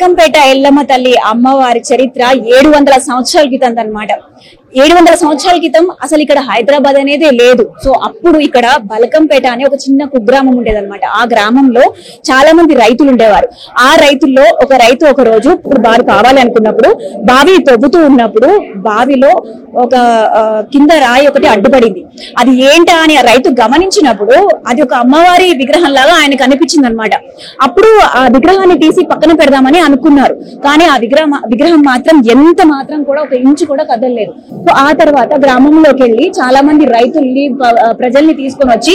బల్కంపేట ఎల్లమ్మ తల్లి అమ్మవారి చరిత్ర 700 సంవత్సరాల క్రితం అన్నమాట. 700 సంవత్సరాల క్రితం అసలు ఇక్కడ హైదరాబాద్ అనేది లేదు. సో అప్పుడు ఇక్కడ బల్కంపేట అనే ఒక చిన్న కుగ్రామం ఉండేదన్నమాట. ఆ గ్రామంలో చాలా మంది రైతులు ఉండేవారు. ఆ రైతుల్లో ఒక రైతు ఒక రోజు బావి కావాలి అనుకున్నప్పుడు బావి తవ్వుతూ ఉన్నప్పుడు బావిలో ఒక కింద రాయి ఒకటి అడ్డుపడింది. అది ఏంటా అని ఆ రైతు గమనించినప్పుడు అది ఒక అమ్మవారి విగ్రహం లాగా ఆయనకు అనిపించింది అనమాట. అప్పుడు ఆ విగ్రహాన్ని తీసి పక్కన పెడదామని అనుకున్నారు. కానీ ఆ విగ్రహం మాత్రం ఎంత మాత్రం కూడా ఒక ఇంచు కూడా కదలలేదు. ఆ తర్వాత గ్రామంలోకి వెళ్ళి చాలా మంది రైతుల్ని ప్రజల్ని తీసుకొని వచ్చి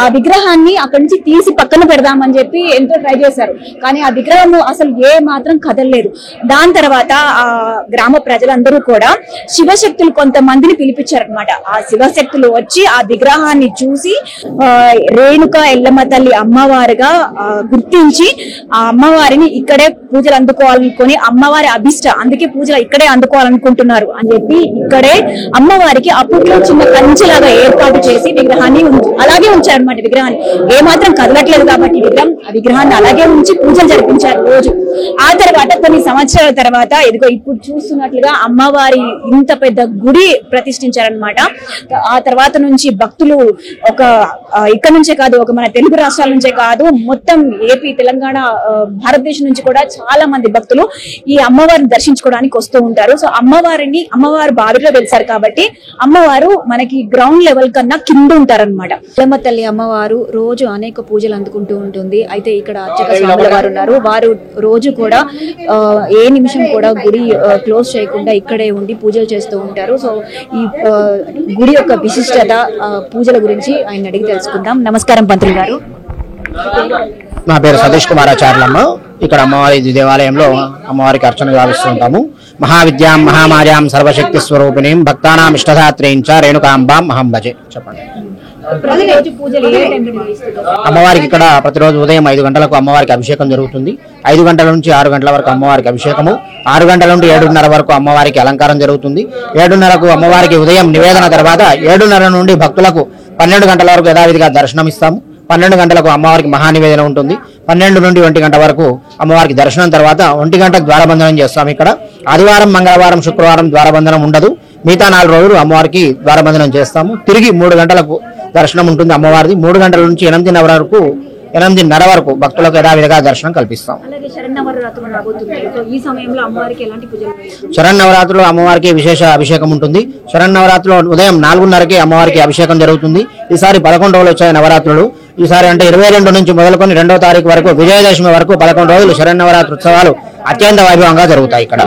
ఆ విగ్రహాన్ని అక్కడి నుంచి తీసి పక్కన పెడదామని చెప్పి ఎంతో ట్రై చేశారు. కానీ ఆ విగ్రహం అసలు ఏ మాత్రం కదలలేదు. దాని తర్వాత ఆ గ్రామ ప్రజలందరూ కూడా శివశక్తులు కొంతమందిని పిలిపించారనమాట. ఆ శివశక్తులు వచ్చి ఆ విగ్రహాన్ని చూసి రేణుక ఎల్లమ్మ తల్లి అమ్మవారుగా గుర్తించి ఆ అమ్మవారిని ఇక్కడే పూజలు అందుకోవాలనుకుని అమ్మవారి అభిష్ట అందుకే పూజలు ఇక్కడే అందుకోవాలనుకుంటున్నారు అని చెప్పి ఇక్కడే అమ్మవారికి అప్పట్లో చిన్న కంచెలాగా ఏర్పాటు చేసి విగ్రహాన్ని అలాగే ఉంచారనమాట. విగ్రహాన్ని ఏమాత్రం కదలట్లేదు కాబట్టి విగ్రహాన్ని అలాగే ఉంచి పూజలు జరిపించారు రోజు. ఆ తర్వాత కొన్ని సంవత్సరాల తర్వాత ఇదిగో ఇప్పుడు చూస్తున్నట్లుగా అమ్మవారి ఇంత పెద్ద గుడి ప్రతిష్ఠించారనమాట. ఆ తర్వాత నుంచి భక్తులు ఇక్కడ నుంచే కాదు, ఒక మన తెలుగు రాష్ట్రాల నుంచే కాదు, మొత్తం ఏపీ, తెలంగాణ, భారతదేశం నుంచి కూడా చాలా మంది భక్తులు ఈ అమ్మవారిని దర్శించుకోవడానికి వస్తూ ఉంటారు. సో అమ్మవారు బావిలో వెళ్తారు కాబట్టి అమ్మవారు మనకి గ్రౌండ్ లెవెల్ కన్నా కింద ఉంటారనమాట. ఎల్లమ్మ తల్లి అమ్మవారు రోజు అనేక పూజలు అందుకుంటూ ఉంటుంది. అయితే ఇక్కడ అర్చక స్వాముల వారు ఉన్నారు. వారు రోజు కూడా ఏ నిమిషం కూడా గుడి క్లోజ్ చేయకుండా ఇక్కడే ఉండి పూజలు చేస్తూ ఉంటారు. సో ఈ గుడి యొక్క విశిష్టత, పూజల గురించి ఆయన అడిగి తెలుసుకుందాం. నమస్కారం పంతులు గారు. నా పేరు సతీష్ కుమారాచార్యులమ్మ. ఇక్కడ అమ్మవారి దేవాలయంలో అమ్మవారికి అర్చన గావిస్తుంటాము. మహావిద్యాం మహామాయాం సర్వశక్తి స్వరూపిణీం భక్తానాం ఇష్టదాత్రేంచ రేణుకాంబాం మహం భజే. చెప్పండి. అమ్మవారికి ఇక్కడ ప్రతిరోజు ఉదయం 5 గంటలకు అమ్మవారికి అభిషేకం జరుగుతుంది. 5 గంటల నుంచి 6 గంటల వరకు అమ్మవారికి అభిషేకము, 6 గంటల నుండి 7:30 వరకు అమ్మవారికి అలంకారం జరుగుతుంది. 7:30కు అమ్మవారికి ఉదయం నివేదన తర్వాత 7:30 నుండి భక్తులకు 12 గంటల వరకు యథావిధిగా దర్శనం ఇస్తాము. 12 గంటలకు అమ్మవారికి మహానివేదన ఉంటుంది. 12 నుండి 1 గంట వరకు అమ్మవారికి దర్శనం తర్వాత 1 గంటకు ద్వారబంధనం చేస్తాం. ఇక్కడ ఆదివారం, మంగళవారం, శుక్రవారం ద్వారబంధనం ఉండదు. మిగతా 4 రోజులు అమ్మవారికి ద్వారబంధనం చేస్తాము. తిరిగి 3 గంటలకు దర్శనం ఉంటుంది అమ్మవారిది. 3 గంటల నుంచి 8:30 వరకు భక్తులకు యథావిధిగా దర్శనం కల్పిస్తాం. శరన్నవరాత్రులు అమ్మవారికి విశేష అభిషేకం ఉంటుంది. శరన్నవరాత్రులు ఉదయం 4:30కి అమ్మవారికి అభిషేకం జరుగుతుంది. ఈసారి 11 రోజులు వచ్చాయి నవరాత్రులు. ఈసారి అంటే 22 నుంచి మొదలుకొని 2వ తారీఖు వరకు విజయదశమి వరకు 11 రోజులు శరన్నవరాత్రి ఉత్సవాలు అత్యంత వైభవంగా జరుగుతాయి. ఇక్కడ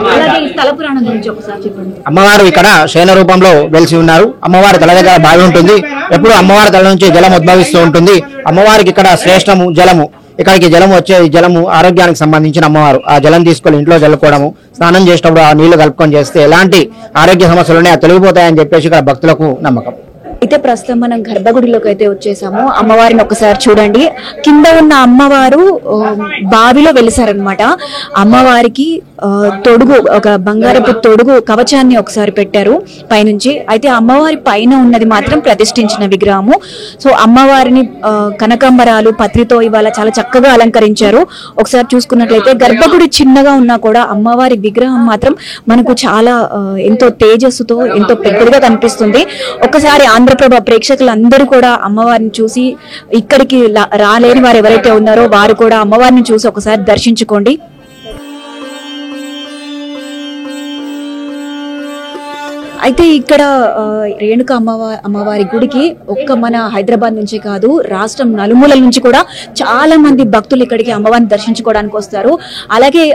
అమ్మవారు ఇక్కడ శయన రూపంలో వెలిసి ఉన్నారు. అమ్మవారి తల దగ్గర బావి ఉంటుంది. ఎప్పుడు అమ్మవారి తల నుంచి జలం ఉద్భవిస్తూ ఉంటుంది. అమ్మవారికి ఇక్కడ శ్రేష్టము జలము. ఇక్కడికి జలము ఆరోగ్యానికి సంబంధించిన అమ్మవారు. ఆ జలం తీసుకొని ఇంట్లో జల్లుకోవడము, స్నానం చేసేటప్పుడు ఆ నీళ్లు కలుపుకొని చేస్తే ఎలాంటి ఆరోగ్య సమస్యలు తొలగిపోతాయని చెప్పేసి ఇక్కడ భక్తులకు నమ్మకం. అయితే ప్రస్తుతం మనం గర్భగుడిలోకి అయితే వచ్చేసాము. అమ్మవారిని ఒకసారి చూడండి. కింద ఉన్న అమ్మవారు బావిలో వెలిసారనమాట. అమ్మవారికి తొడుగు, ఒక బంగారపు తొడుగు కవచాన్ని ఒకసారి పెట్టారు పైనుంచి. అయితే అమ్మవారి పైన ఉన్నది మాత్రం ప్రతిష్ఠించిన విగ్రహము. సో అమ్మవారిని కనకాంబరాలు, పత్రితో ఇవాళ చాలా చక్కగా అలంకరించారు. ఒకసారి చూసుకున్నట్లయితే గర్భగుడి చిన్నగా ఉన్నా కూడా అమ్మవారి విగ్రహం మాత్రం మనకు చాలా ఎంతో తేజస్సుతో ఎంతో పెద్దదిగా కనిపిస్తుంది. ఒకసారి ఆంధ్రప్రభ ప్రేక్షకులందరూ కూడా అమ్మవారిని చూసి, ఇక్కడికి రాలేని వారు ఎవరైతే ఉన్నారో వారు కూడా అమ్మవారిని చూసి ఒకసారి దర్శించుకోండి. అయితే ఇక్కడ రేణుక అమ్మవారి గుడికి ఒక్క మన హైదరాబాద్ నుంచే కాదు, రాష్ట్రం నలుమూలల నుంచి కూడా చాలా మంది భక్తులు ఇక్కడికి అమ్మవారిని దర్శించుకోవడానికి వస్తారు. అలాగే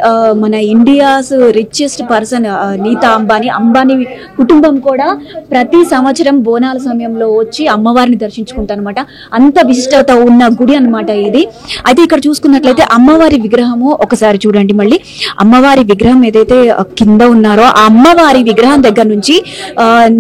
మన India's richest person Nita Ambani కుటుంబం కూడా ప్రతి సంవత్సరం బోనాల సమయంలో వచ్చి అమ్మవారిని దర్శించుకుంటారనమాట. అంత విశిష్టత ఉన్న గుడి అనమాట ఇది. అయితే ఇక్కడ చూసుకున్నట్లయితే అమ్మవారి విగ్రహము ఒకసారి చూడండి. మళ్ళీ అమ్మవారి విగ్రహం ఏదైతే కింద ఉన్నారో ఆ అమ్మవారి విగ్రహం దగ్గర నుంచి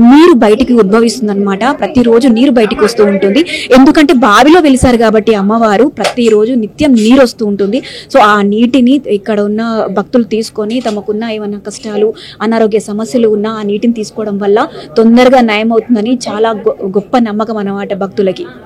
నీరు బయటికి ఉద్భవిస్తుంది అనమాట. ప్రతిరోజు నీరు బయటికి వస్తూ ఉంటుంది. ఎందుకంటే బావిలో వెలిసారు కాబట్టి అమ్మవారు ప్రతిరోజు నిత్యం నీరు వస్తూ ఉంటుంది. సో ఆ నీటిని ఇక్కడ ఉన్న భక్తులు తీసుకొని తమకున్న ఏమైనా కష్టాలు, అనారోగ్య సమస్యలు ఉన్నా ఆ నీటిని తీసుకోవడం వల్ల తొందరగా నయం అవుతుందని చాలా గొప్ప నమ్మకం అన్నమాట భక్తులకి.